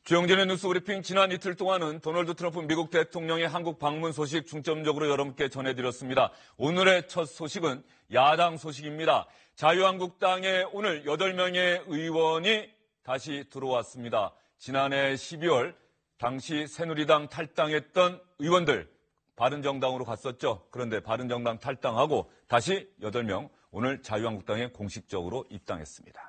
주영진의 뉴스 브리핑 지난 이틀 동안은 도널드 트럼프 미국 대통령의 한국 방문 소식 중점적으로 여러분께 전해드렸습니다. 오늘의 첫 소식은 야당 소식입니다. 자유한국당의 오늘 8명의 의원이 다시 들어왔습니다. 지난해 12월 당시 새누리당 탈당했던 의원들 바른정당으로 갔었죠. 그런데 바른정당 탈당하고 다시 8명 오늘 자유한국당에 공식적으로 입당했습니다.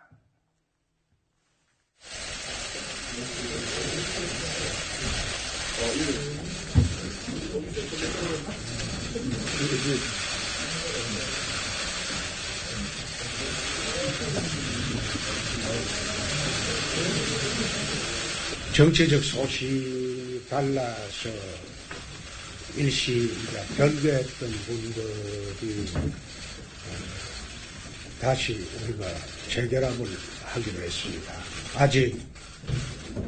정치적 소식이 달라서 일시 변개했던 분들이 다시 우리가 재결합을 하기로 했습니다. 아직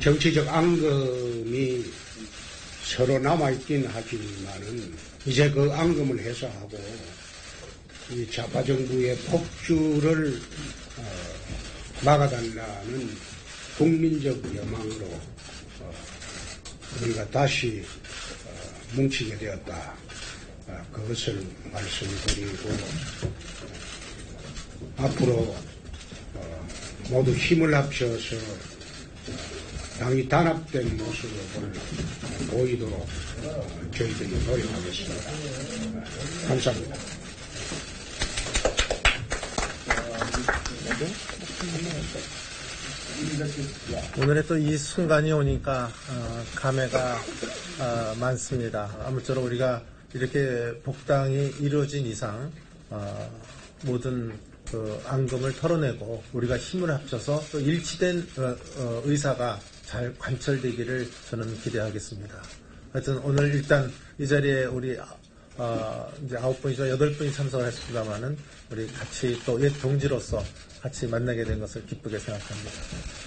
정치적 앙금이 서로 남아있긴 하지만은 이제 그 앙금을 해소하고 이 좌파 정부의 폭주를 막아달라는 국민적 여망으로 우리가 다시 뭉치게 되었다. 그것을 말씀드리고 앞으로 모두 힘을 합쳐서 당이 단합된 모습을 보이도록 저희들이 노력하겠습니다. 감사합니다. 오늘의 또 이 순간이 오니까 감회가 많습니다. 아무쪼록 우리가 이렇게 복당이 이루어진 이상 모든 그 앙금을 털어내고 우리가 힘을 합쳐서 또 일치된 의사가 잘 관철되기를 저는 기대하겠습니다. 하여튼 오늘 일단 이 자리에 우리 이제 9분이죠. 8분이 참석을 했습니다만은 우리 같이 또 옛 동지로서 같이 만나게 된 것을 기쁘게 생각합니다.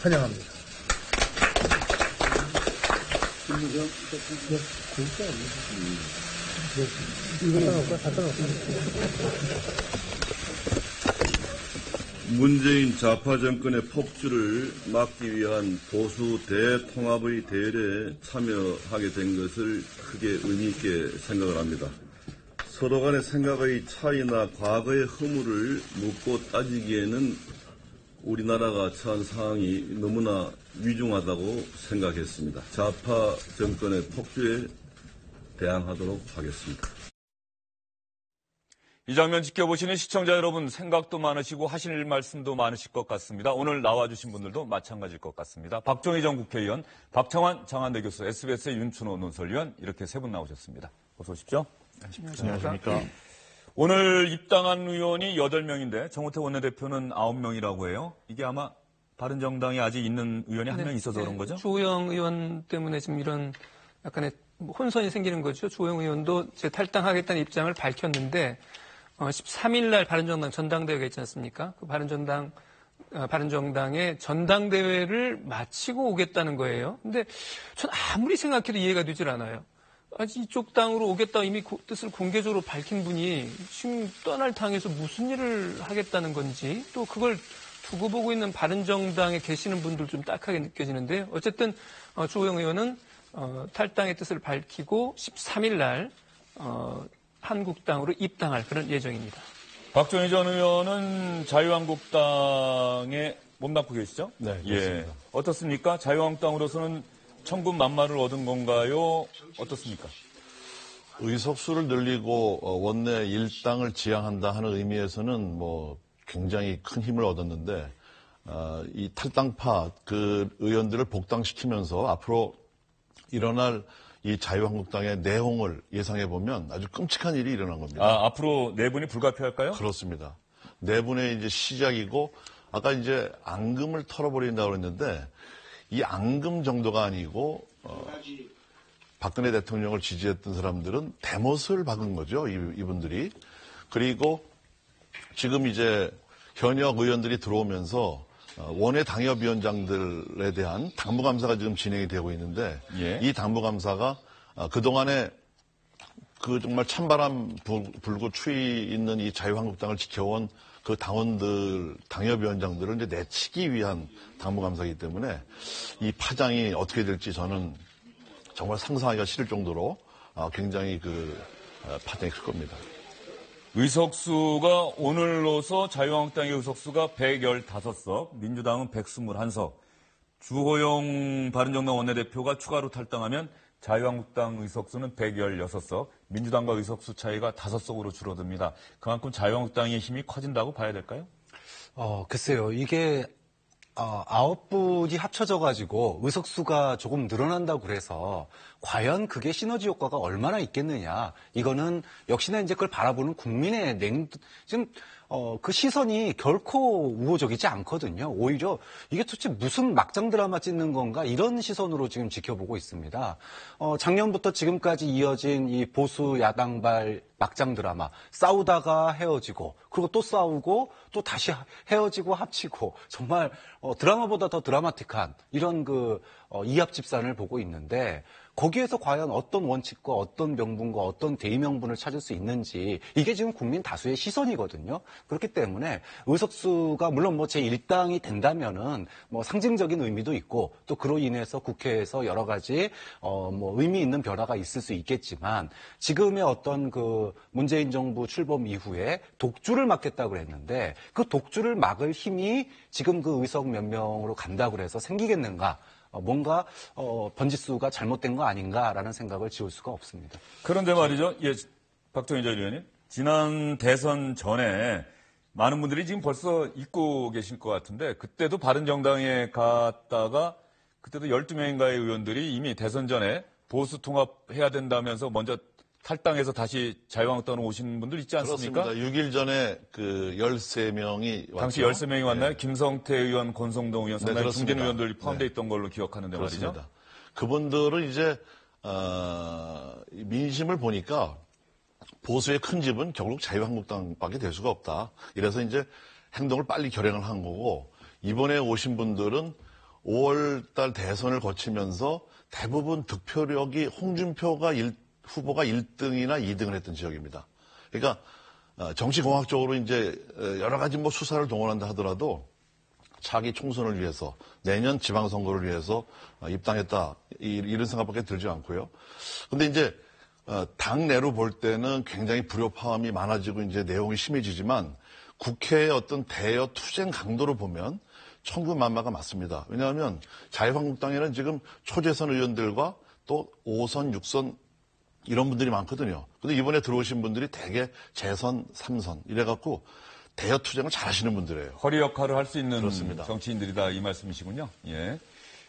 환영합니다. 갖다 놓을까? 문재인 좌파 정권의 폭주를 막기 위한 보수 대통합의 대회에 참여하게 된 것을 크게 의미 있게 생각을 합니다. 서로 간의 생각의 차이나 과거의 허물을 묻고 따지기에는 우리나라가 처한 상황이 너무나 위중하다고 생각했습니다. 좌파 정권의 폭주에 대항하도록 하겠습니다. 이 장면 지켜보시는 시청자 여러분 생각도 많으시고 하실 말씀도 많으실 것 같습니다. 오늘 나와주신 분들도 마찬가지일 것 같습니다. 박정희 전 국회의원, 박창환 장한대 교수, SBS의 윤춘호 논설위원 이렇게 세 분 나오셨습니다. 어서 오십시오. 안녕하십니까. 오늘 입당한 의원이 8명인데 정우택 원내대표는 9명이라고 해요. 이게 아마 바른정당에 아직 있는 의원이 한 명 있어서 그런 거죠? 주호영 의원 때문에 지금 이런 약간의 혼선이 생기는 거죠. 주호영 의원도 제 탈당하겠다는 입장을 밝혔는데 13일 날 바른정당 전당대회가 있지 않습니까? 그 바른정당의 전당대회를 마치고 오겠다는 거예요. 근데 전 아무리 생각해도 이해가 되질 않아요. 아직 이쪽 당으로 오겠다 이미 뜻을 공개적으로 밝힌 분이 지금 떠날 당에서 무슨 일을 하겠다는 건지 또 그걸 두고 보고 있는 바른정당에 계시는 분들 좀 딱하게 느껴지는데요. 어쨌든 주호영 의원은 탈당의 뜻을 밝히고 13일 날 한국당으로 입당할 그런 예정입니다. 박정희 전 의원은 자유한국당에 몸담고 계시죠? 네, 예. 그렇습니다. 어떻습니까? 자유한국당으로서는 천군 만마를 얻은 건가요? 어떻습니까? 의석수를 늘리고 원내 일당을 지향한다 하는 의미에서는 굉장히 큰 힘을 얻었는데 이 탈당파 그 의원들을 복당시키면서 앞으로 일어날 이 자유한국당의 내홍을 예상해 보면 아주 끔찍한 일이 일어난 겁니다. 앞으로 내분이 불가피할까요? 그렇습니다. 내분의 이제 시작이고 아까 이제 앙금을 털어버린다고 그랬는데 이 앙금 정도가 아니고 박근혜 대통령을 지지했던 사람들은 대못을 박은 거죠. 이분들이. 그리고 지금 이제 현역 의원들이 들어오면서 원외 당협위원장들에 대한 당무감사가 지금 진행이 되고 있는데 예. 이 당무감사가 그동안에 그 정말 찬바람 불고 추위 있는 이 자유한국당을 지켜온 그 당원들, 당협위원장들을 이제 내치기 위한 당무감사이기 때문에 이 파장이 어떻게 될지 저는 정말 상상하기가 싫을 정도로 굉장히 파장이 클 겁니다. 의석수가 오늘로서 자유한국당의 의석수가 115석, 민주당은 121석, 주호영 바른정당 원내대표가 추가로 탈당하면 자유한국당 의석수는 116석, 민주당과 의석수 차이가 5석으로 줄어듭니다. 그만큼 자유한국당의 힘이 커진다고 봐야 될까요? 글쎄요. 이게 9분이 합쳐져가지고 의석수가 조금 늘어난다고 그래서 과연 그게 시너지 효과가 얼마나 있겠느냐. 이거는 역시나 이제 그걸 바라보는 국민의 지금 그 시선이 결코 우호적이지 않거든요. 오히려 이게 도대체 무슨 막장 드라마 찍는 건가 이런 시선으로 지금 지켜보고 있습니다. 작년부터 지금까지 이어진 이 보수 야당발 막장 드라마, 싸우다가 헤어지고 그리고 또 싸우고 또 다시 헤어지고 합치고 정말 드라마보다 더 드라마틱한 이런 이합 집산을 보고 있는데 거기에서 과연 어떤 원칙과 어떤 명분과 어떤 대의명분을 찾을 수 있는지 이게 지금 국민 다수의 시선이거든요. 그렇기 때문에 의석수가 물론 제1당이 된다면은 상징적인 의미도 있고 또 그로 인해서 국회에서 여러 가지 의미 있는 변화가 있을 수 있겠지만 지금의 어떤 문재인 정부 출범 이후에 독주를 막겠다고 그랬는데 그 독주를 막을 힘이 지금 그 의석 몇 명으로 간다고 해서 생기겠는가? 뭔가 번지수가 잘못된 거 아닌가라는 생각을 지울 수가 없습니다. 그런데 말이죠. 박정희 전 의원님. 지난 대선 전에 많은 분들이 지금 벌써 잊고 계실 것 같은데 그때도 바른정당에 갔다가 그때도 12명인가의 의원들이 이미 대선 전에 보수 통합해야 된다면서 먼저 탈당해서 다시 자유한국당으로 오신 분들 있지 않습니까? 그렇습니다. 6일 전에 13명이 왔죠. 당시 13명이 왔나요? 네. 김성태 의원, 권성동 의원, 상당히 네, 중진 의원들이 포함되어 있던 걸로 기억하는데 그렇습니다. 말이죠. 그분들은 이제 민심을 보니까 보수의 큰 집은 결국 자유한국당밖에 될 수가 없다. 이래서 이제 행동을 빨리 결행을 한 거고 이번에 오신 분들은 5월달 대선을 거치면서 대부분 득표력이 홍준표가 후보가 1등이나 2등을 했던 지역입니다. 그러니까 정치공학적으로 이제 여러 가지 수사를 동원한다 하더라도 차기 총선을 위해서 내년 지방선거를 위해서 입당했다 이런 생각밖에 들지 않고요. 근데 이제 당내로 볼 때는 굉장히 불협화음이 많아지고 이제 내용이 심해지지만 국회의 어떤 대여 투쟁 강도로 보면 천군만마가 맞습니다. 왜냐하면 자유한국당에는 지금 초재선 의원들과 또 5선, 6선 이런 분들이 많거든요. 근데 이번에 들어오신 분들이 대개 재선, 3선 이래갖고 대여 투쟁을 잘 하시는 분들이에요. 허리 역할을 할 수 있는 그렇습니다. 정치인들이다 이 말씀이시군요. 예.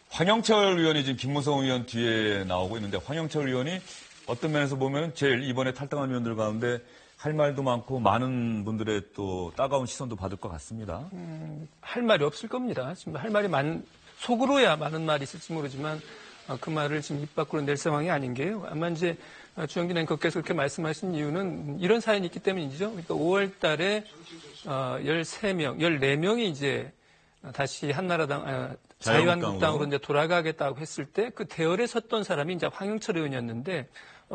황영철 의원이 지금 김무성 의원 뒤에 나오고 있는데 황영철 의원이 어떤 면에서 보면 제일 이번에 탈당한 의원들 가운데 할 말도 많고 많은 분들의 또 따가운 시선도 받을 것 같습니다. 할 말이 없을 겁니다. 지금 할 말이 속으로야 많은 말이 있을지 모르지만 그 말을 지금 입 밖으로 낼 상황이 아닌 게요. 아마 이제 주영진 앵커께서 그렇게 말씀하신 이유는 이런 사연이 있기 때문이죠. 그러니까 5월 달에 13명, 14명이 이제 다시 한나라당, 자유한국당으로 이제 돌아가겠다고 했을 때 그 대열에 섰던 사람이 이제 황영철 의원이었는데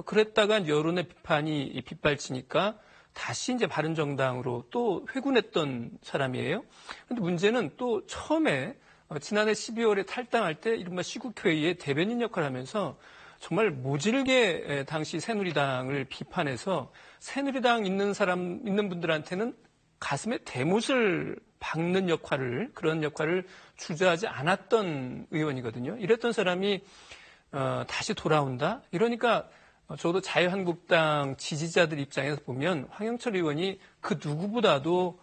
그랬다가 여론의 비판이 빗발치니까 다시 이제 바른정당으로 또 회군했던 사람이에요. 근데 문제는 또 처음에 지난해 12월에 탈당할 때 이른바 시국회의의 대변인 역할을 하면서 정말 모질게 당시 새누리당을 비판해서 새누리당 있는 분들한테는 가슴에 대못을 박는 그런 역할을 주저하지 않았던 의원이거든요. 이랬던 사람이 다시 돌아온다? 이러니까 저도 자유한국당 지지자들 입장에서 보면 황영철 의원이 그 누구보다도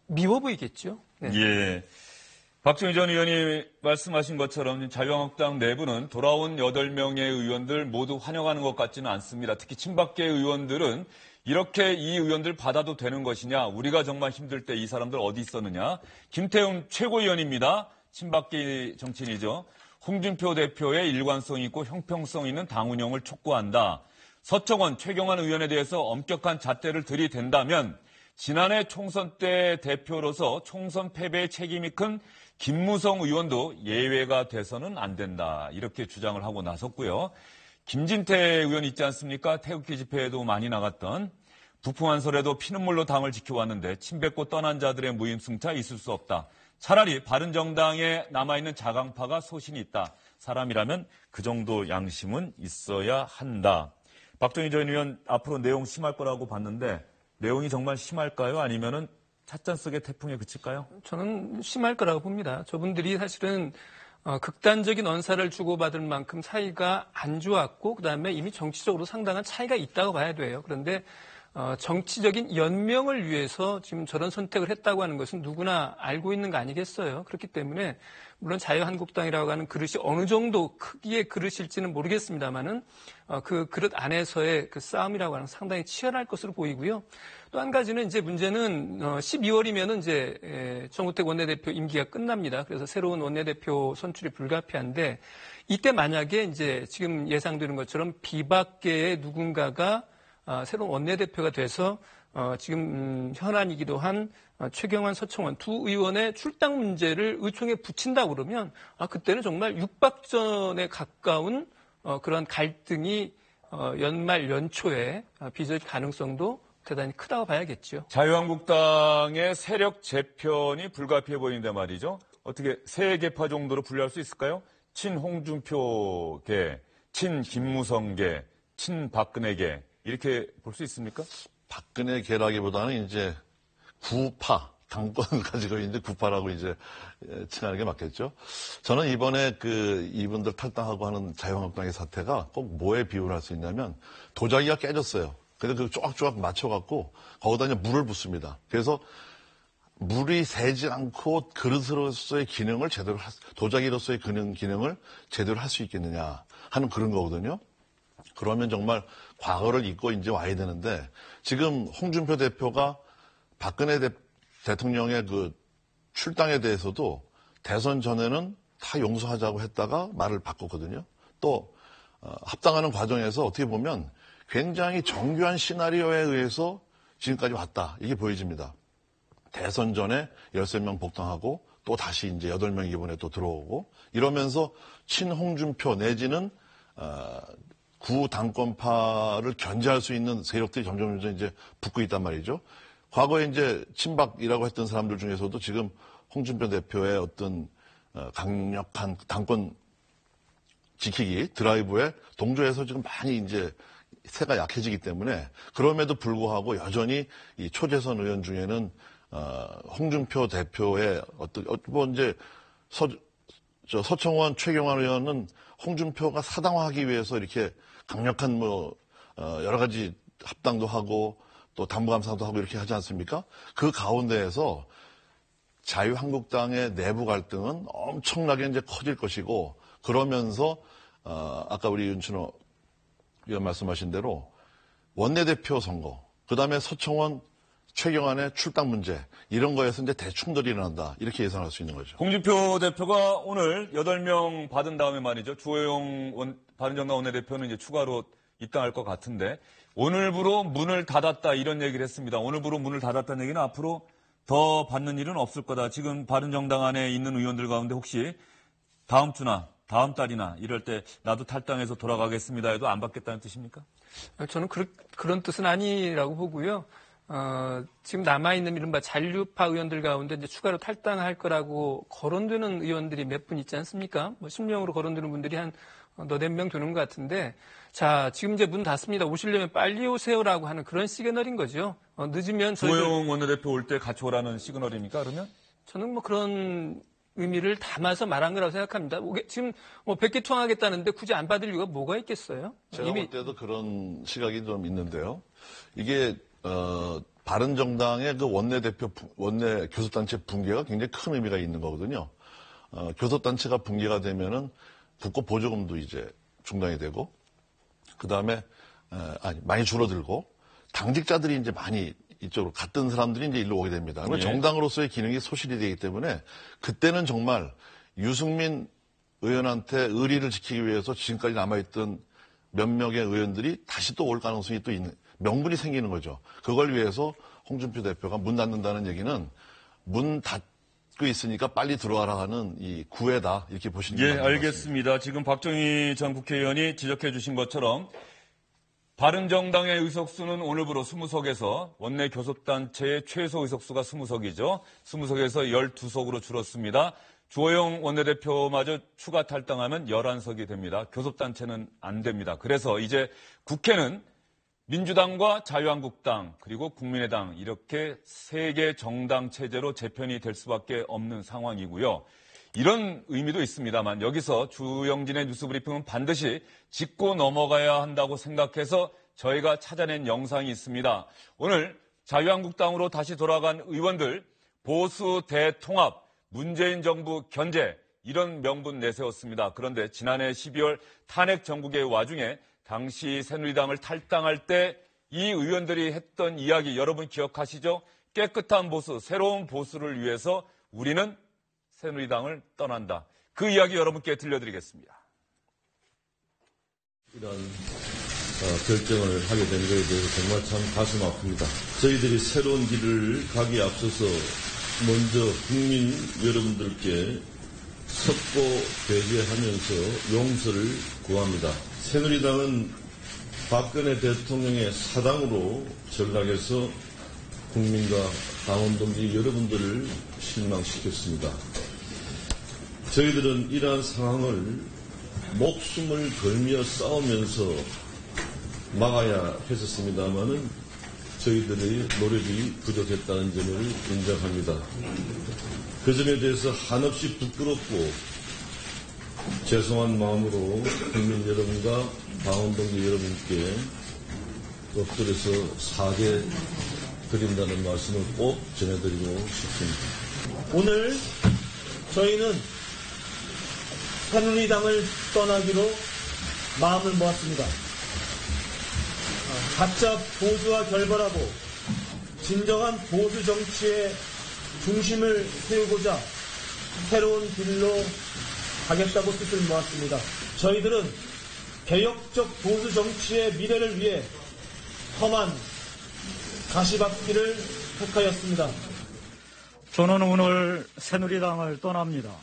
미워 보이겠죠. 네. 예. 박정희 전 의원이 말씀하신 것처럼 자유한국당 내부는 돌아온 8명의 의원들 모두 환영하는 것 같지는 않습니다. 특히 친박계 의원들은 이렇게 이 의원들 받아도 되는 것이냐, 우리가 정말 힘들 때 이 사람들 어디 있었느냐. 김태훈 최고위원입니다. 친박계 정치인이죠. 홍준표 대표의 일관성 있고 형평성 있는 당 운영을 촉구한다. 서청원, 최경환 의원에 대해서 엄격한 잣대를 들이댄다면 지난해 총선 때 대표로서 총선 패배의 책임이 큰 김무성 의원도 예외가 돼서는 안 된다. 이렇게 주장을 하고 나섰고요. 김진태 의원 있지 않습니까? 태극기 집회에도 많이 나갔던 부풍한설에도 피눈물로 당을 지켜왔는데 침 뱉고 떠난 자들의 무임승차 있을 수 없다. 차라리 바른정당에 남아있는 자강파가 소신이 있다. 사람이라면 그 정도 양심은 있어야 한다. 박정희 전 의원 앞으로 내용 심할 거라고 봤는데 내용이 정말 심할까요? 아니면은 찻잔 속의 태풍에 그칠까요? 저는 심할 거라고 봅니다. 저분들이 사실은 극단적인 언사를 주고받을 만큼 사이가 안 좋았고 그다음에 이미 정치적으로 상당한 차이가 있다고 봐야 돼요. 그런데 정치적인 연명을 위해서 지금 저런 선택을 했다고 하는 것은 누구나 알고 있는 거 아니겠어요? 그렇기 때문에 물론 자유한국당이라고 하는 그릇이 어느 정도 크기의 그릇일지는 모르겠습니다만은 그 그릇 안에서의 그 싸움이라고 하는 상당히 치열할 것으로 보이고요. 또 한 가지는 이제 문제는 12월이면은 이제 정우택 원내대표 임기가 끝납니다. 그래서 새로운 원내대표 선출이 불가피한데 이때 만약에 이제 지금 예상되는 것처럼 비박계의 누군가가 새로운 원내대표가 돼서 지금 현안이기도 한 최경환, 서청원 두 의원의 출당 문제를 의총에 붙인다고 그러면 그때는 정말 육박전에 가까운 그런 갈등이 연말 연초에 빚어질 가능성도 대단히 크다고 봐야겠죠. 자유한국당의 세력 재편이 불가피해 보이는데 말이죠. 어떻게 세 개파 정도로 분류할 수 있을까요? 친홍준표계, 친김무성계, 친박근혜계 이렇게 볼 수 있습니까? 박근혜 계라기보다는 이제 구파, 당권을 가지고 있는데 구파라고 이제 칭하는 게 맞겠죠. 저는 이번에 이분들 탈당하고 하는 자유한국당의 사태가 꼭 뭐에 비유를 할 수 있냐면 도자기가 깨졌어요. 근데 그 쪼각쪼각 맞춰갖고 거기다 이제 물을 붓습니다. 그래서 물이 새지 않고 그릇으로서의 기능을 도자기로서의 기능을 제대로 할 수 있겠느냐 하는 그런 거거든요. 그러면 정말 과거를 잊고 이제 와야 되는데 지금 홍준표 대표가 박근혜 대통령의 그 출당에 대해서도 대선 전에는 다 용서하자고 했다가 말을 바꿨거든요. 또 합당하는 과정에서 어떻게 보면 굉장히 정교한 시나리오에 의해서 지금까지 왔다. 이게 보여집니다. 대선 전에 13명 복당하고 또 다시 이제 8명 이번에 또 들어오고 이러면서 친홍준표 내지는 구당권파를 견제할 수 있는 세력들이 점점 이제 붙고 있단 말이죠. 과거에 이제 친박이라고 했던 사람들 중에서도 지금 홍준표 대표의 어떤 강력한 당권 지키기 드라이브에 동조해서 지금 많이 이제 세가 약해지기 때문에 그럼에도 불구하고 여전히 이 초재선 의원 중에는 홍준표 대표의 뭐 이제 서청원, 최경환 의원은 홍준표가 사당화하기 위해서 이렇게 강력한 여러 가지 합당도 하고 또 당부감사도 하고 이렇게 하지 않습니까? 그 가운데에서 자유한국당의 내부 갈등은 엄청나게 이제 커질 것이고 그러면서 아까 우리 윤춘호 위원 말씀하신 대로 원내대표 선거, 그다음에 서청원, 최경환의 출당 문제 이런 거에서 이제 대충돌이 일어난다 이렇게 예상할 수 있는 거죠. 홍준표 대표가 오늘 8명 받은 다음에 말이죠. 주호영 바른정당 원내대표는 이제 추가로 입당할 것 같은데 오늘부로 문을 닫았다 이런 얘기를 했습니다. 오늘부로 문을 닫았다는 얘기는 앞으로 더 받는 일은 없을 거다. 지금 바른정당 안에 있는 의원들 가운데 혹시 다음 주나 다음 달이나 이럴 때 나도 탈당해서 돌아가겠습니다 해도 안 받겠다는 뜻입니까? 저는 그런 뜻은 아니라고 보고요. 지금 남아있는 이른바 잔류파 의원들 가운데 이제 추가로 탈당할 거라고 거론되는 의원들이 몇 분 있지 않습니까? 뭐 10명으로 거론되는 분들이 한 너댓 명 되는 것 같은데, 자, 지금 이제 문 닫습니다. 오시려면 빨리 오세요라고 하는 그런 시그널인 거죠. 늦으면 주호영 원내대표 올 때 같이 오라는 시그널입니까, 그러면? 저는 뭐 그런 의미를 담아서 말한 거라고 생각합니다. 지금 뭐 100개 투항하겠다는데 굳이 안 받을 이유가 뭐가 있겠어요? 제가 볼 때도 그런 시각이 좀 있는데요. 이게 바른정당의 그 원내 교섭단체 붕괴가 굉장히 큰 의미가 있는 거거든요. 교섭단체가 붕괴가 되면은 국고 보조금도 이제 중단이 되고, 그 다음에 많이 줄어들고, 당직자들이 이제 많이 이쪽으로 갔던 사람들이 이제 일로 오게 됩니다. 그러면 정당으로서의 기능이 소실이 되기 때문에 그때는 정말 유승민 의원한테 의리를 지키기 위해서 지금까지 남아있던 몇 명의 의원들이 다시 또 올 가능성이 또 있는 명분이 생기는 거죠. 그걸 위해서 홍준표 대표가 문 닫는다는 얘기는 문 닫고 있으니까 빨리 들어와라 하는 이 구애다 이렇게 보시는 게 맞는 것 같습니다. 알겠습니다. 지금 박정희 전 국회의원이 지적해 주신 것처럼 바른정당의 의석수는 오늘부로 20석에서 원내 교섭단체의 최소 의석수가 20석이죠. 20석에서 12석으로 줄었습니다. 주호영 원내대표마저 추가 탈당하면 11석이 됩니다. 교섭단체는 안 됩니다. 그래서 이제 국회는 민주당과 자유한국당 그리고 국민의당 이렇게 3개 정당 체제로 재편이 될 수밖에 없는 상황이고요. 이런 의미도 있습니다만 여기서 주영진의 뉴스브리핑은 반드시 짚고 넘어가야 한다고 생각해서 저희가 찾아낸 영상이 있습니다. 오늘 자유한국당으로 다시 돌아간 의원들 보수 대통합, 문재인 정부 견제 이런 명분 내세웠습니다. 그런데 지난해 12월 탄핵 정국의 와중에 당시 새누리당을 탈당할 때 이 의원들이 했던 이야기 여러분 기억하시죠? 깨끗한 보수, 새로운 보수를 위해서 우리는 새누리당을 떠난다. 그 이야기 여러분께 들려드리겠습니다. 이런 결정을 하게 된 것에 대해서 정말 참 가슴 아픕니다. 저희들이 새로운 길을 가기에 앞서서 먼저 국민 여러분들께 섰고 배제하면서 용서를 구합니다. 새누리당은 박근혜 대통령의 사당으로 전락해서 국민과 당원 동지 여러분들을 실망시켰습니다. 저희들은 이러한 상황을 목숨을 걸며 싸우면서 막아야 했었습니다마는 저희들의 노력이 부족했다는 점을 인정합니다. 그 점에 대해서 한없이 부끄럽고 죄송한 마음으로 국민 여러분과 당원 동지 여러분께 엎드려서 사죄드린다는 말씀을 꼭 전해드리고 싶습니다. 오늘 저희는 새누리당을 떠나기로 마음을 모았습니다. 가짜 보수와 결별하고 진정한 보수 정치의 중심을 세우고자 새로운 길로 가겠다고 뜻을 모았습니다. 저희들은 개혁적 보수 정치의 미래를 위해 험한 가시밭길을 택하였습니다. 저는 오늘 새누리당을 떠납니다.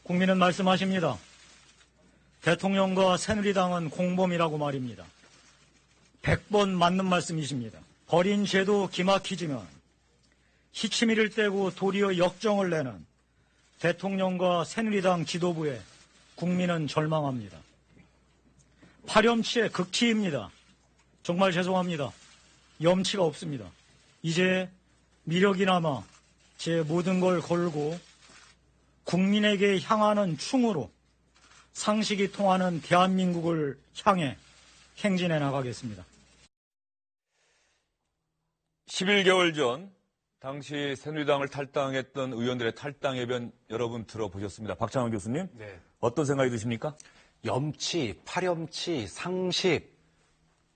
국민은 말씀하십니다. 대통령과 새누리당은 공범이라고 말입니다. 100번 맞는 말씀이십니다. 버린 죄도 기막히지만 희치미를 떼고 도리어 역정을 내는 대통령과 새누리당 지도부에 국민은 절망합니다. 파렴치의 극치입니다. 정말 죄송합니다. 염치가 없습니다. 이제 미력이 남아 제 모든 걸 걸고 국민에게 향하는 충으로 상식이 통하는 대한민국을 향해 행진해 나가겠습니다. 11개월 전 당시 새누리당을 탈당했던 의원들의 탈당 해변 여러분 들어보셨습니다. 박찬원 교수님, 네. 어떤 생각이 드십니까? 염치, 파렴치, 상식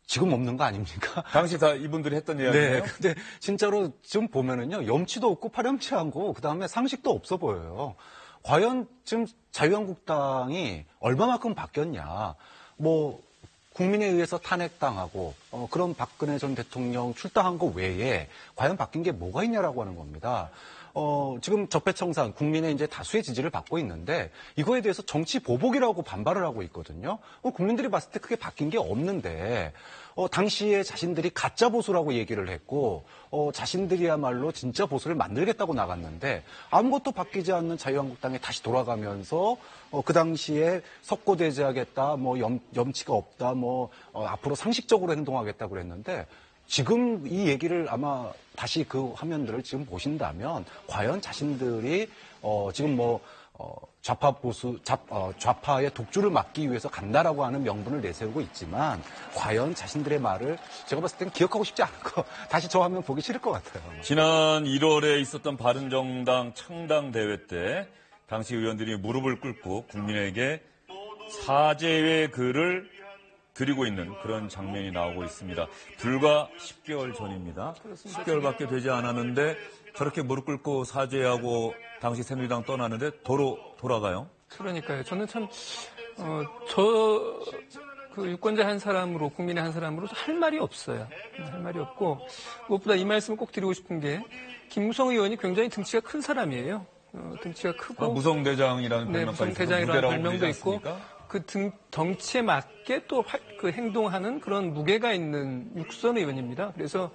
지금 없는 거 아닙니까? 당시 다 이분들이 했던 이야기예요. 네, 근데 진짜로 지금 보면은요, 염치도 없고 파렴치하고 그 다음에 상식도 없어 보여요. 과연 지금 자유한국당이 얼마만큼 바뀌었냐? 뭐 국민에 의해서 탄핵당하고 그런 박근혜 전 대통령 출당한 거 외에 과연 바뀐 게 뭐가 있냐라고 하는 겁니다. 지금 적폐청산 국민의 이제 다수의 지지를 받고 있는데 이거에 대해서 정치 보복이라고 반발을 하고 있거든요. 국민들이 봤을 때 크게 바뀐 게 없는데 당시에 자신들이 가짜 보수라고 얘기를 했고 자신들이야말로 진짜 보수를 만들겠다고 나갔는데 아무것도 바뀌지 않는 자유한국당에 다시 돌아가면서 그 당시에 석고대죄하겠다, 뭐 염치가 없다, 뭐 앞으로 상식적으로 행동하겠다고 그랬는데 지금 이 얘기를 아마 다시 그 화면들을 지금 보신다면 과연 자신들이 지금 뭐 좌파 보수 좌파의 독주를 막기 위해서 간다라고 하는 명분을 내세우고 있지만 과연 자신들의 말을 제가 봤을 땐 기억하고 싶지 않고 다시 저 화면 보기 싫을 것 같아요. 지난 1월에 있었던 바른정당 창당 대회 때 당시 의원들이 무릎을 꿇고 국민에게 사죄의 글을 드리고 있는 그런 장면이 나오고 있습니다. 불과 10개월 전입니다. 10개월밖에 되지 않았는데 저렇게 무릎 꿇고 사죄하고 당시 새누리당 떠나는데 도로 돌아가요? 그러니까요. 저는 참, 그 유권자 한 사람으로, 국민의 한 사람으로 할 말이 없어요. 할 말이 없고, 무엇보다 이 말씀을 꼭 드리고 싶은 게, 김무성 의원이 굉장히 등치가 큰 사람이에요. 등치가 크고. 무성대장이라는 네, 무성대장이라는 별명도 있고, 그 덩치에 맞게 또 그 행동하는 그런 무게가 있는 육선 의원입니다. 그래서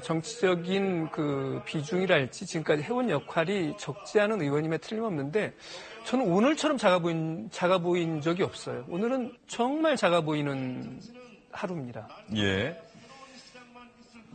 정치적인 그 비중이랄지 지금까지 해온 역할이 적지 않은 의원임에 틀림없는데 저는 오늘처럼 작아 보인 적이 없어요. 오늘은 정말 작아 보이는 하루입니다. 예.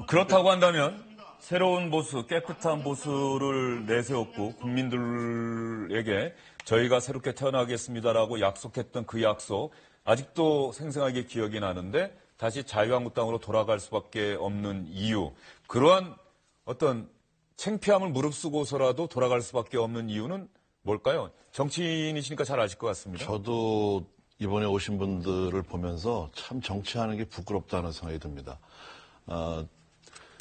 그렇다고 한다면 새로운 보수, 깨끗한 보수를 내세웠고 국민들에게 저희가 새롭게 태어나겠습니다라고 약속했던 그 약속 아직도 생생하게 기억이 나는데 다시 자유한국당으로 돌아갈 수밖에 없는 이유, 그러한 어떤 창피함을 무릅쓰고서라도 돌아갈 수밖에 없는 이유는 뭘까요? 정치인이시니까 잘 아실 것 같습니다. 저도 이번에 오신 분들을 보면서 참 정치하는 게 부끄럽다는 생각이 듭니다.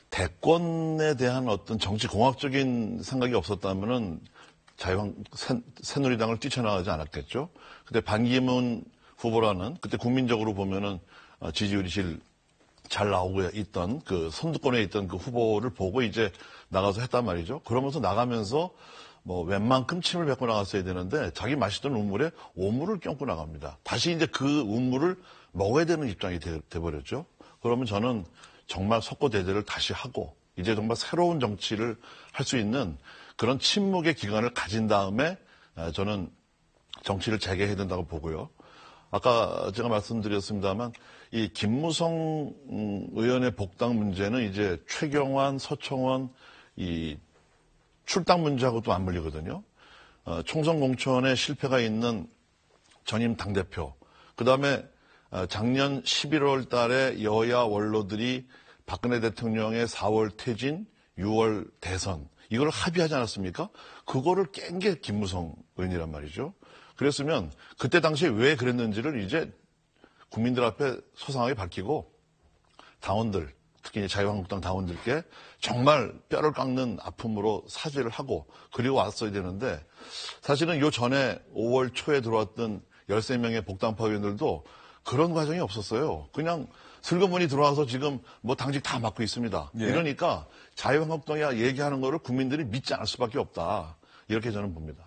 대권에 대한 어떤 정치공학적인 생각이 없었다면은 새누리당을 뛰쳐나가지 않았겠죠. 근데 반기문 후보라는 그때 국민적으로 보면은 지지율이 제일 잘 나오고 있던 그 선두권에 있던 그 후보를 보고 이제 나가서 했단 말이죠. 그러면서 나가면서 뭐 웬만큼 침을 뱉고 나갔어야 되는데 자기 마시던 우물에 오물을 껴안고 나갑니다. 다시 이제 그 우물을 먹어야 되는 입장이 돼버렸죠. 그러면 저는 정말 석고대대를 다시 하고 이제 정말 새로운 정치를 할 수 있는 그런 침묵의 기간을 가진 다음에 저는 정치를 재개해야 된다고 보고요. 아까 제가 말씀드렸습니다만 이 김무성 의원의 복당 문제는 이제 최경환, 서청원 이 출당 문제하고도 맞물리거든요. 총선 공천에 실패가 있는 전임 당대표, 그다음에 작년 11월 달에 여야 원로들이 박근혜 대통령의 4월 퇴진, 6월 대선 이걸 합의하지 않았습니까? 그거를 깬 게 김무성 의원이란 말이죠. 그랬으면 그때 당시에 왜 그랬는지를 이제 국민들 앞에 소상하게 밝히고 당원들, 특히 자유한국당 당원들께 정말 뼈를 깎는 아픔으로 사죄를 하고 그리고 왔어야 되는데 사실은 요 전에 5월 초에 들어왔던 13명의 복당파 의원들도 그런 과정이 없었어요. 그냥 슬그머니 들어와서 지금 뭐 당직 다 맡고 있습니다. 예. 이러니까 자유한국당이 얘기하는 거를 국민들이 믿지 않을 수밖에 없다. 이렇게 저는 봅니다.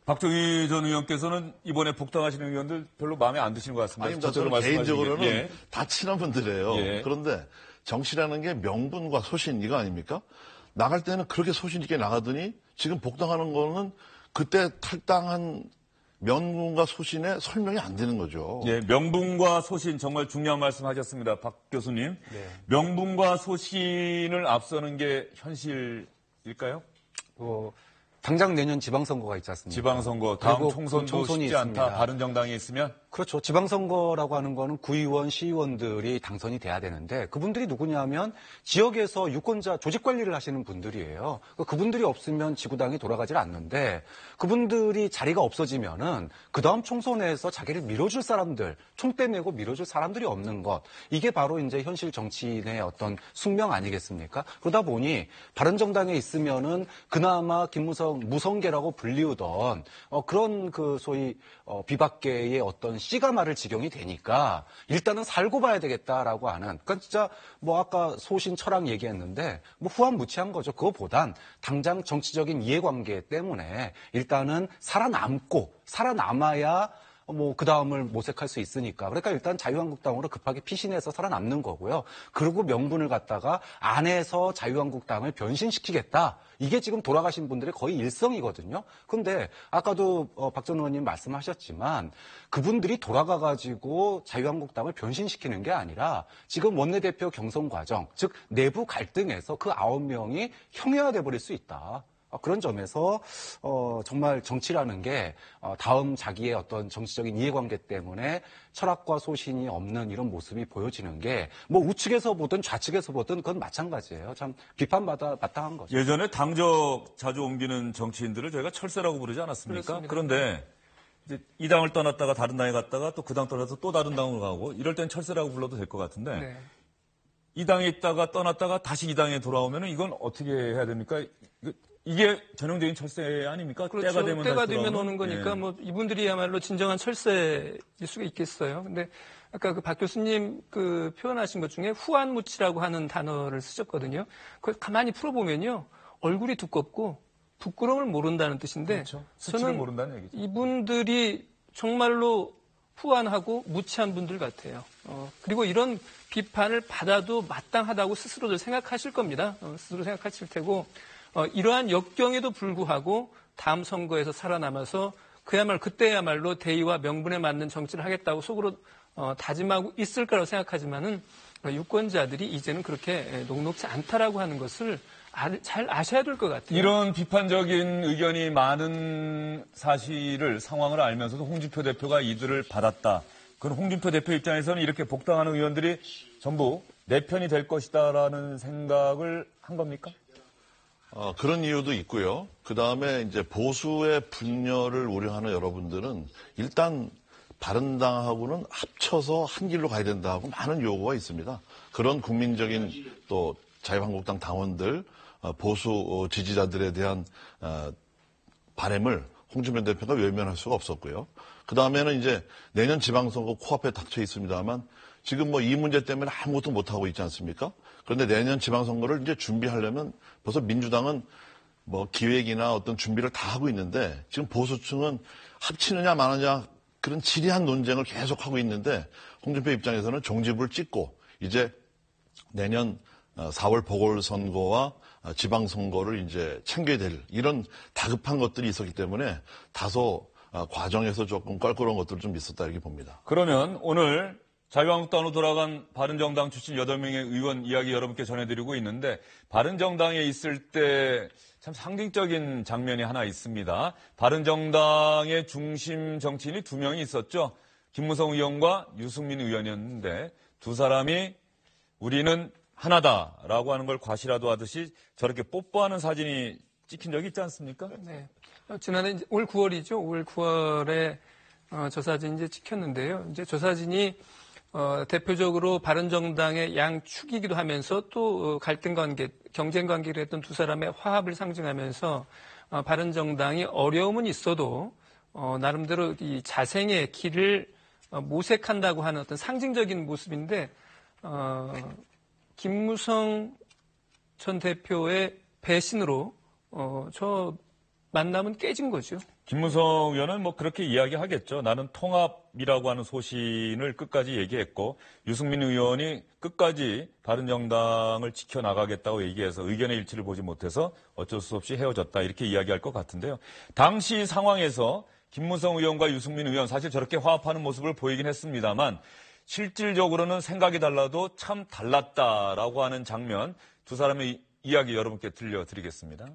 박정희 전 의원께서는 이번에 복당하시는 의원들 별로 마음에 안 드시는 것 같습니다. 아닙니다. 저쪽으로 저는 개인적으로는 예. 다 친한 분들이에요. 예. 그런데 정치라는 게 명분과 소신 이거 아닙니까? 나갈 때는 그렇게 소신 있게 나가더니 지금 복당하는 거는 그때 탈당한 명분과 소신에 설명이 안 되는 거죠. 예, 명분과 소신 정말 중요한 말씀하셨습니다. 박 교수님. 네. 명분과 소신을 앞서는 게 현실일까요? 당장 내년 지방선거가 있지 않습니까? 지방선거, 다음 그리고 총선도 총선이 쉽지 않다. 있습니다. 바른정당이 있으면? 그렇죠. 지방선거라고 하는 거는 구의원, 시의원들이 당선이 돼야 되는데 그분들이 누구냐면 지역에서 유권자 조직 관리를 하시는 분들이에요. 그분들이 없으면 지구당이 돌아가질 않는데 그분들이 자리가 없어지면은 그 다음 총선에서 자기를 밀어줄 사람들, 총대 메고 밀어줄 사람들이 없는 것. 이게 바로 이제 현실 정치인의 어떤 숙명 아니겠습니까? 그러다 보니 바른정당에 있으면은 그나마 김무성, 무성계라고 불리우던 그런 그 소위 비박계의 어떤 씨가 마를 지경이 되니까 일단은 살고 봐야 되겠다라고 하는, 그러니까 진짜 뭐 아까 소신 철학 얘기했는데 뭐 후한무치한 거죠. 그거보단 당장 정치적인 이해관계 때문에 일단은 살아남아야 뭐 그 다음을 모색할 수 있으니까. 그러니까 일단 자유한국당으로 급하게 피신해서 살아남는 거고요. 그리고 명분을 갖다가 안에서 자유한국당을 변신시키겠다. 이게 지금 돌아가신 분들의 거의 일성이거든요. 근데 아까도 박 전 의원님 말씀하셨지만 그분들이 돌아가가지고 자유한국당을 변신시키는 게 아니라 지금 원내대표 경선 과정, 즉 내부 갈등에서 그 9명이 형해화돼 버릴 수 있다. 그런 점에서 정말 정치라는 게 다음 자기의 어떤 정치적인 이해관계 때문에 철학과 소신이 없는 이런 모습이 보여지는 게 뭐 우측에서 보든 좌측에서 보든 그건 마찬가지예요. 참 비판받아 마땅한 거죠. 예전에 당적 자주 옮기는 정치인들을 저희가 철새라고 부르지 않았습니까? 그렇습니다. 그런데 이제 이 당을 떠났다가 다른 당에 갔다가 또 그 당 떠나서 또 다른 당으로 가고 이럴 땐 철새라고 불러도 될 것 같은데 네. 이 당에 있다가 떠났다가 다시 이 당에 돌아오면은 이건 어떻게 해야 됩니까? 이게 전형적인 철새 아닙니까? 그렇죠. 때가 되면, 때가 다시 되면 돌아오는? 오는 거니까 예. 뭐 이분들이야말로 진정한 철새일 수가 있겠어요. 근데 아까 그 박 교수님 그 표현하신 것 중에 후한무치라고 하는 단어를 쓰셨거든요. 그걸 가만히 풀어보면요. 얼굴이 두껍고 부끄러움을 모른다는 뜻인데 그렇죠. 수치를 저는 모른다는 얘기죠. 이분들이 정말로 후한하고 무치한 분들 같아요. 그리고 이런 비판을 받아도 마땅하다고 스스로들 생각하실 겁니다. 스스로 생각하실 테고 이러한 역경에도 불구하고 다음 선거에서 살아남아서 그때야말로 대의와 명분에 맞는 정치를 하겠다고 속으로 다짐하고 있을 거라고 생각하지만은 유권자들이 이제는 그렇게 녹록지 않다라고 하는 것을 잘 아셔야 될 것 같아요. 이런 비판적인 의견이 많은 상황을 알면서도 홍준표 대표가 이들을 받았다. 그건 홍준표 대표 입장에서는 이렇게 복당하는 의원들이 전부 내 편이 될 것이다라는 생각을 한 겁니까? 그런 이유도 있고요. 그 다음에 이제 보수의 분열을 우려하는 여러분들은 일단 바른당하고는 합쳐서 한 길로 가야 된다고 많은 요구가 있습니다. 그런 국민적인 또 자유한국당 당원들, 보수 지지자들에 대한 바람을 홍준표 대표가 외면할 수가 없었고요. 그 다음에는 이제 내년 지방선거 코앞에 닥쳐 있습니다만 지금 이 문제 때문에 아무것도 못하고 있지 않습니까? 그런데 내년 지방선거를 이제 준비하려면 벌써 민주당은 기획이나 어떤 준비를 다 하고 있는데 지금 보수층은 합치느냐 마느냐 그런 지리한 논쟁을 계속하고 있는데 홍준표 입장에서는 종지부를 찍고 이제 내년 4월 보궐선거와 지방선거를 이제 챙겨야 될 이런 다급한 것들이 있었기 때문에 다소 과정에서 조금 껄끄러운 것들이 좀 있었다 이렇게 봅니다. 그러면 오늘 자유한국당으로 돌아간 바른정당 출신 8명의 의원 이야기 여러분께 전해드리고 있는데 바른정당에 있을 때 참 상징적인 장면이 하나 있습니다. 바른정당의 중심 정치인이 2명이 있었죠. 김무성 의원과 유승민 의원이었는데 두 사람이 우리는 하나다라고 하는 걸 과시라도 하듯이 저렇게 뽀뽀하는 사진이 찍힌 적이 있지 않습니까? 네. 지난해 올 9월이죠. 올 9월에 저 사진이 이제 찍혔는데요. 이제 저 사진이 대표적으로 바른정당의 양축이기도 하면서 또 갈등 관계, 경쟁 관계를 했던 두 사람의 화합을 상징하면서 바른정당이 어려움은 있어도 나름대로 이 자생의 길을 모색한다고 하는 어떤 상징적인 모습인데 김무성 전 대표의 배신으로 저 만남은 깨진 거죠. 김무성 의원은 그렇게 이야기하겠죠. 나는 통합이라고 하는 소신을 끝까지 얘기했고 유승민 의원이 끝까지 바른정당을 지켜나가겠다고 얘기해서 의견의 일치를 보지 못해서 어쩔 수 없이 헤어졌다 이렇게 이야기할 것 같은데요. 당시 상황에서 김무성 의원과 유승민 의원 사실 저렇게 화합하는 모습을 보이긴 했습니다만 실질적으로는 생각이 달라도 참 달랐다라고 하는 장면 두 사람의 이야기 여러분께 들려드리겠습니다.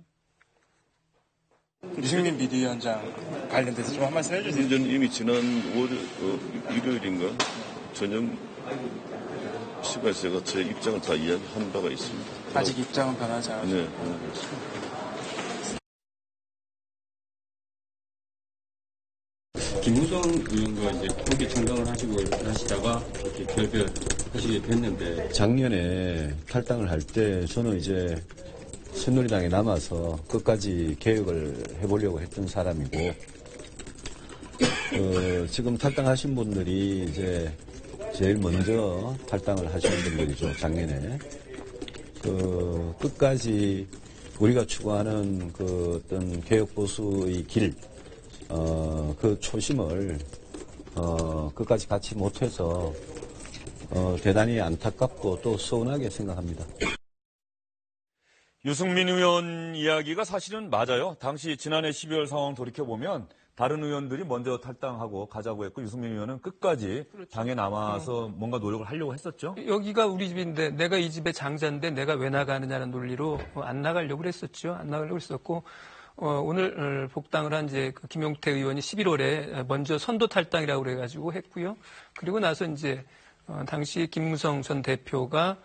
유승민 비대위원장 관련돼서 좀 한 말씀 해주세요. 저는 이미 지난 일요일인가 저녁 시간에 제가 제 입장을 다 이야기한 바가 있습니다. 아직 입장은 변하지 않았습니다. 네, 변하겠습니다. 김무성 의원과 이제 함께 창당을 하시다가 이렇게 결별하시게 됐는데 작년에 탈당을 할 때 저는 이제 새누리당에 남아서 끝까지 개혁을 해보려고 했던 사람이고, 지금 탈당하신 분들이 이제 제일 먼저 탈당을 하신 분들이죠, 작년에. 끝까지 우리가 추구하는 어떤 개혁보수의 길, 그 초심을, 끝까지 갖지 못해서, 대단히 안타깝고 또 서운하게 생각합니다. 유승민 의원 이야기가 사실은 맞아요. 당시 지난해 12월 상황 돌이켜보면 다른 의원들이 먼저 탈당하고 가자고 했고 유승민 의원은 끝까지 그렇죠. 당에 남아서 뭔가 노력을 하려고 했었죠. 여기가 우리 집인데 내가 이 집의 장자인데 내가 왜 나가느냐는 논리로 안 나가려고 그랬었죠. 안 나가려고 했었고 오늘 복당을 한 이제 김용태 의원이 11월에 먼저 선도 탈당이라고 그래가지고 했고요. 그리고 나서 이제 당시 김무성 전 대표가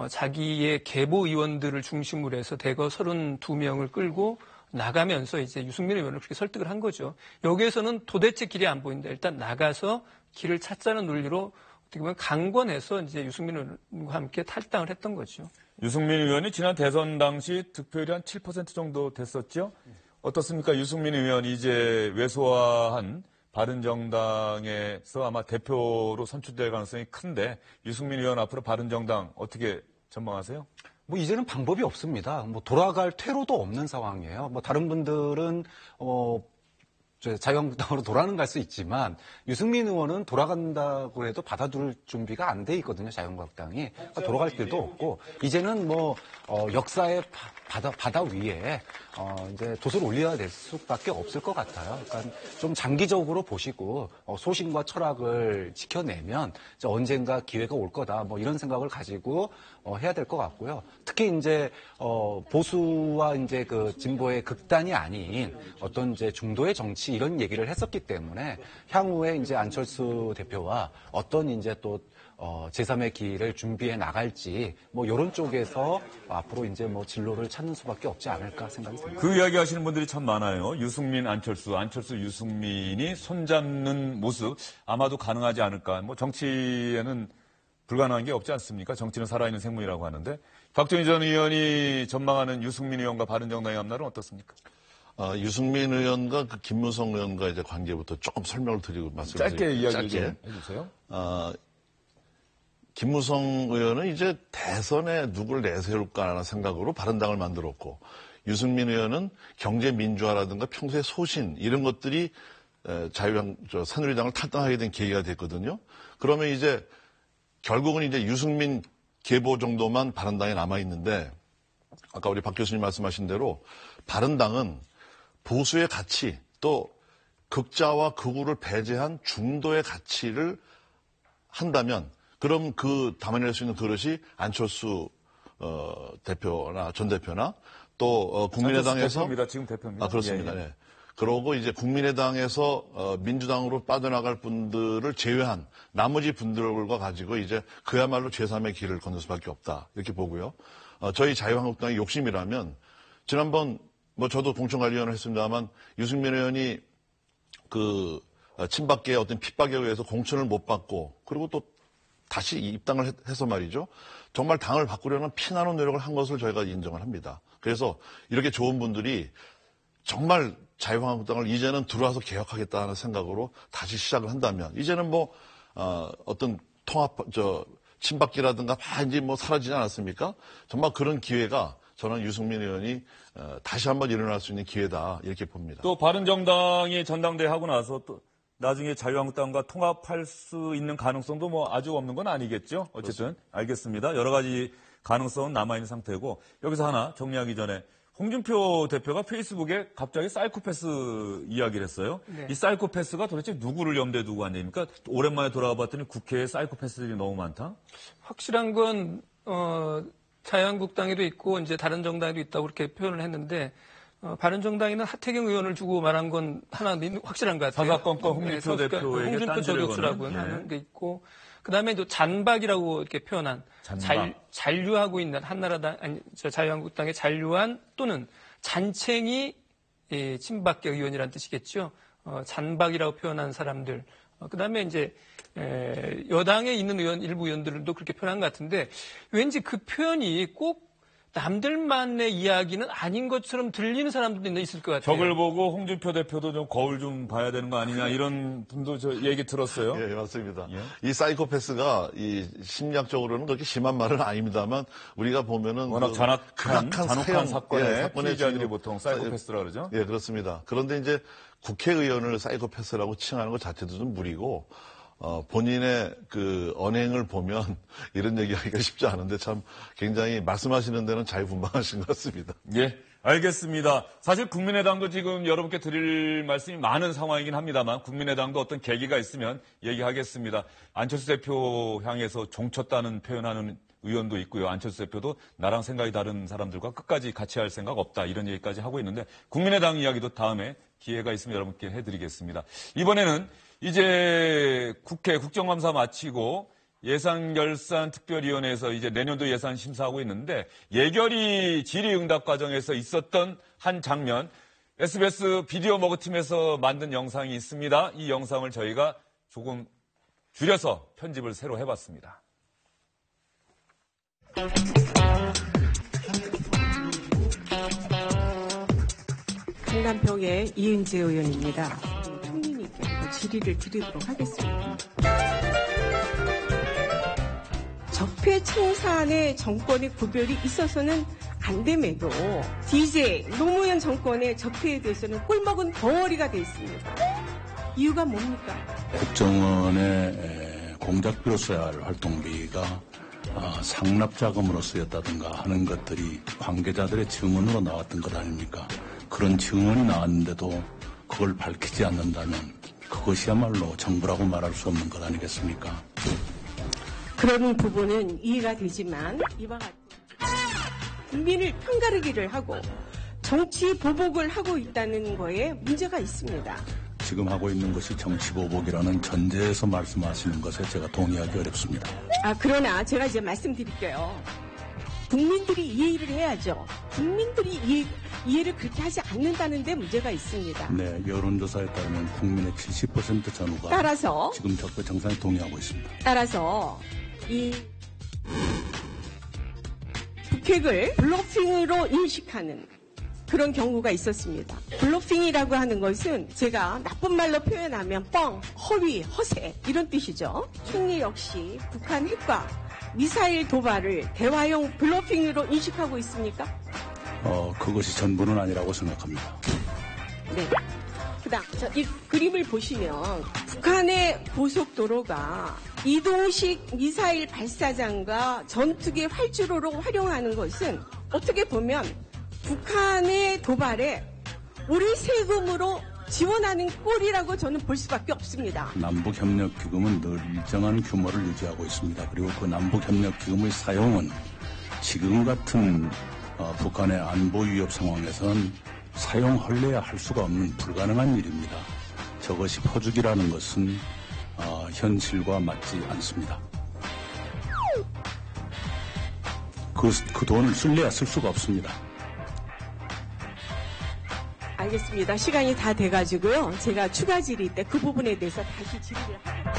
자기의 계보 의원들을 중심으로 해서 대거 32명을 끌고 나가면서 이제 유승민 의원을 그렇게 설득을 한 거죠. 여기에서는 도대체 길이 안 보인다. 일단 나가서 길을 찾자는 논리로 어떻게 보면 강권해서 이제 유승민 의원과 함께 탈당을 했던 거죠. 유승민 의원이 지난 대선 당시 득표율이 한 7% 정도 됐었죠. 어떻습니까? 유승민 의원이 이제 왜소한 바른정당에서 아마 대표로 선출될 가능성이 큰데 유승민 의원 앞으로 바른정당 어떻게 전망하세요? 이제는 방법이 없습니다. 돌아갈 퇴로도 없는 상황이에요. 다른 분들은 자유한국당으로 돌아갈 수 있지만 유승민 의원은 돌아간다고 해도 받아줄 준비가 안 돼 있거든요. 자유한국당이. 그러니까 돌아갈 길도 없고 이제는 뭐 역사의 바다 위에 이제 돛을 올려야 될 수밖에 없을 것 같아요. 그러니까 좀 장기적으로 보시고 소신과 철학을 지켜내면 이제 언젠가 기회가 올 거다. 뭐 이런 생각을 가지고 해야 될 것 같고요. 특히 이제 보수와 이제 그 진보의 극단이 아닌 어떤 이제 중도의 정치 이런 얘기를 했었기 때문에 향후에 이제 안철수 대표와 어떤 이제 또 제3의 길을 준비해 나갈지 뭐 이런 쪽에서 앞으로 이제 뭐 진로를 찾는 수밖에 없지 않을까 생각이 듭니다. 그 이야기 하시는 분들이 참 많아요. 유승민, 안철수, 유승민이 손잡는 모습 아마도 가능하지 않을까. 뭐 정치에는 불가능한 게 없지 않습니까? 정치는 살아있는 생물이라고 하는데 박정희 전 의원이 전망하는 유승민 의원과 바른정당의 앞날은 어떻습니까? 유승민 의원과 그 김무성 의원과 이제 관계부터 조금 설명을 드리고 말씀드릴게요. 짧게 이야기 좀 해주세요. 김무성 의원은 이제 대선에 누굴 내세울까라는 생각으로 바른당을 만들었고 유승민 의원은 경제민주화라든가 평소의 소신 이런 것들이 새누리당을 탈당하게 된 계기가 됐거든요. 그러면 이제 결국은 이제 유승민 계보 정도만 바른당에 남아있는데 아까 우리 박 교수님 말씀하신 대로 바른당은 보수의 가치 또 극자와 극우를 배제한 중도의 가치를 한다면 그럼 그 담아낼 수 있는 그릇이 안철수 대표나 전 대표나 또 국민의당에서 대표입니다. 지금 대표입니다. 그렇습니다. 예, 예. 네. 그러고 이제 국민의당에서 민주당으로 빠져나갈 분들을 제외한 나머지 분들과 가지고 이제 그야말로 제3의 길을 걷는 수밖에 없다 이렇게 보고요. 저희 자유한국당의 욕심이라면 지난번 뭐 저도 공천관리위원을 했습니다만 유승민 의원이 그 친박계의 어떤 핍박에 의해서 공천을 못 받고 그리고 또 다시 입당을 해서 말이죠. 정말 당을 바꾸려는 피나는 노력을 한 것을 저희가 인정을 합니다. 그래서 이렇게 좋은 분들이 정말 자유한국당을 이제는 들어와서 개혁하겠다는 생각으로 다시 시작을 한다면 이제는 뭐 어떤 친박계라든가 다 이제 뭐 사라지지 않았습니까? 정말 그런 기회가 저는 유승민 의원이 다시 한번 일어날 수 있는 기회다 이렇게 봅니다. 또 바른정당이 전당대회 하고 나서 또 나중에 자유한국당과 통합할 수 있는 가능성도 뭐 아주 없는 건 아니겠죠. 어쨌든 그렇습니다. 알겠습니다. 여러 가지 가능성은 남아있는 상태고 여기서 하나 정리하기 전에 홍준표 대표가 페이스북에 갑자기 사이코패스 이야기를 했어요. 네. 이 사이코패스가 도대체 누구를 염두에 두고 한 얘기입니까? 오랜만에 돌아가 봤더니 국회에 사이코패스들이 너무 많다? 확실한 건 자유한국당에도 있고 이제 다른 정당에도 있다고 그렇게 표현을 했는데 바른정당에는 하태경 의원을 주고 말한 건 하나 확실한 것 같아요. 사사건건 홍준표 대표에게 홍준표 저격수라고 하는 게 있고 그다음에 또 잔박이라고 이렇게 표현한 잔류하고 있는 한나라당 자유한국당의 잔류한 또는 잔챙이 친박계 의원이라는 뜻이겠죠. 잔박이라고 표현한 사람들. 그다음에 이제 여당에 있는 일부 의원들도 그렇게 표현한 것 같은데 왠지 그 표현이 꼭 남들만의 이야기는 아닌 것처럼 들리는 사람들도 있을 것 같아요. 적을 보고 홍준표 대표도 좀 거울 좀 봐야 되는 거 아니냐 이런 분도 저 얘기 들었어요. 예, 맞습니다. 예? 이 사이코패스가 이 심리학적으로는 그렇게 심한 말은 아닙니다만 우리가 보면은 워낙 잔혹한 사건의 피해자들이 보통 사이코패스라 그러죠. 예, 그렇습니다. 그런데 이제 국회의원을 사이코패스라고 칭하는 것 자체도 좀 무리고 본인의 그 언행을 보면 이런 얘기하기가 쉽지 않은데 참 굉장히 말씀하시는 데는 자유분방하신 것 같습니다. 예, 알겠습니다. 사실 국민의당도 지금 여러분께 드릴 말씀이 많은 상황이긴 합니다만 국민의당도 어떤 계기가 있으면 얘기하겠습니다. 안철수 대표 향해서 종쳤다는 표현하는 의원도 있고요. 안철수 대표도 나랑 생각이 다른 사람들과 끝까지 같이 할 생각 없다 이런 얘기까지 하고 있는데 국민의당 이야기도 다음에 기회가 있으면 여러분께 해드리겠습니다. 이번에는 이제 국회 국정감사 마치고 예산결산특별위원회에서 이제 내년도 예산 심사하고 있는데 예결위 질의응답 과정에서 있었던 한 장면 SBS 비디오 머그팀에서 만든 영상이 있습니다. 이 영상을 저희가 조금 줄여서 편집을 새로 해봤습니다. 강남평의 이은재 의원입니다. 총리님께 질의를 드리도록 하겠습니다. 적폐청산의 정권의 구별이 있어서는 안 됨에도 DJ 노무현 정권의 적폐에 대해서는 꼴먹은 덩어리가 돼 있습니다. 이유가 뭡니까? 국정원의 공작비로 써야 할 활동비가 상납자금으로 쓰였다든가 하는 것들이 관계자들의 증언으로 나왔던 것 아닙니까? 그런 증언이 나왔는데도 그걸 밝히지 않는다면 그것이야말로 정부라고 말할 수 없는 것 아니겠습니까? 그런 부분은 이해가 되지만 이와 같은 국민을 편가르기를 하고 정치 보복을 하고 있다는 거에 문제가 있습니다. 지금 하고 있는 것이 정치보복이라는 전제에서 말씀하시는 것에 제가 동의하기 어렵습니다. 그러나 제가 이제 말씀드릴게요. 국민들이 이해를 해야죠. 국민들이 이해를 그렇게 하지 않는다는 데 문제가 있습니다. 네, 여론조사에 따르면 국민의 70% 전후가 따라서 지금 적폐 정상에 동의하고 있습니다. 따라서 이 북핵을 블러핑으로 인식하는 그런 경우가 있었습니다. 블러핑이라고 하는 것은 제가 나쁜 말로 표현하면 뻥, 허위, 허세 이런 뜻이죠. 총리 역시 북한 핵과 미사일 도발을 대화용 블러핑으로 인식하고 있습니까? 그것이 전부는 아니라고 생각합니다. 네. 그다음 이 그림을 보시면 북한의 고속도로가 이동식 미사일 발사장과 전투기 활주로로 활용하는 것은 어떻게 보면 북한의 도발에 우리 세금으로 지원하는 꼴이라고 저는 볼 수밖에 없습니다. 남북협력기금은 늘 일정한 규모를 유지하고 있습니다. 그리고 그 남북협력기금의 사용은 지금 같은 북한의 안보 위협 상황에선 사용할래야 할 수가 없는 불가능한 일입니다. 저것이 퍼주기라는 것은 현실과 맞지 않습니다. 그 돈을 쓸래야 쓸 수가 없습니다. 알겠습니다. 시간이 다 돼가지고요. 제가 추가 질의 때 그 부분에 대해서 다시 질의를 하겠습니다.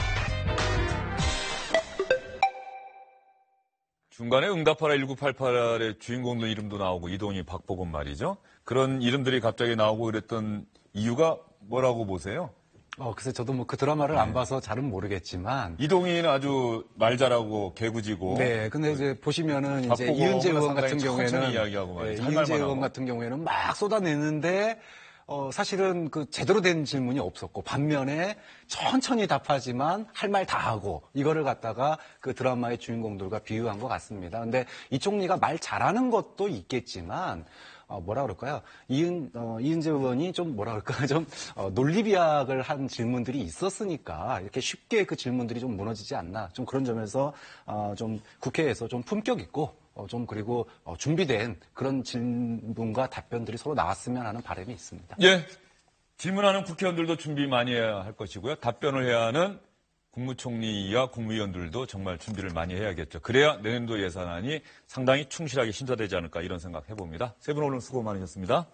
중간에 응답하라 1988의 주인공들 이름도 나오고 이동희, 박보검 말이죠. 그런 이름들이 갑자기 나오고 그랬던 이유가 뭐라고 보세요? 글쎄 저도 뭐 그 드라마를 안 봐서 잘은 모르겠지만 이동희는 아주 말 잘하고 개구지고. 네, 근데 이제 보시면은 이제 이은재 의원 같은 경우에는 이은재 의원 같은 경우에는 막 쏟아내는데 사실은 그 제대로 된 질문이 없었고 반면에 천천히 답하지만 할 말 다 하고 이거를 갖다가 그 드라마의 주인공들과 비유한 것 같습니다. 근데 이 총리가 말 잘하는 것도 있겠지만 뭐라 그럴까요? 이은재 의원이 좀 뭐라 그럴까? 좀 논리비약을 한 질문들이 있었으니까 이렇게 쉽게 그 질문들이 좀 무너지지 않나. 좀 그런 점에서 좀 국회에서 좀 품격 있고 좀 그리고 준비된 그런 질문과 답변들이 서로 나왔으면 하는 바람이 있습니다. 예. 질문하는 국회의원들도 준비 많이 해야 할 것이고요. 답변을 해야 하는 국무총리와 국무위원들도 정말 준비를 많이 해야겠죠. 그래야 내년도 예산안이 상당히 충실하게 심사되지 않을까 이런 생각 해봅니다. 세 분 오늘 수고 많으셨습니다.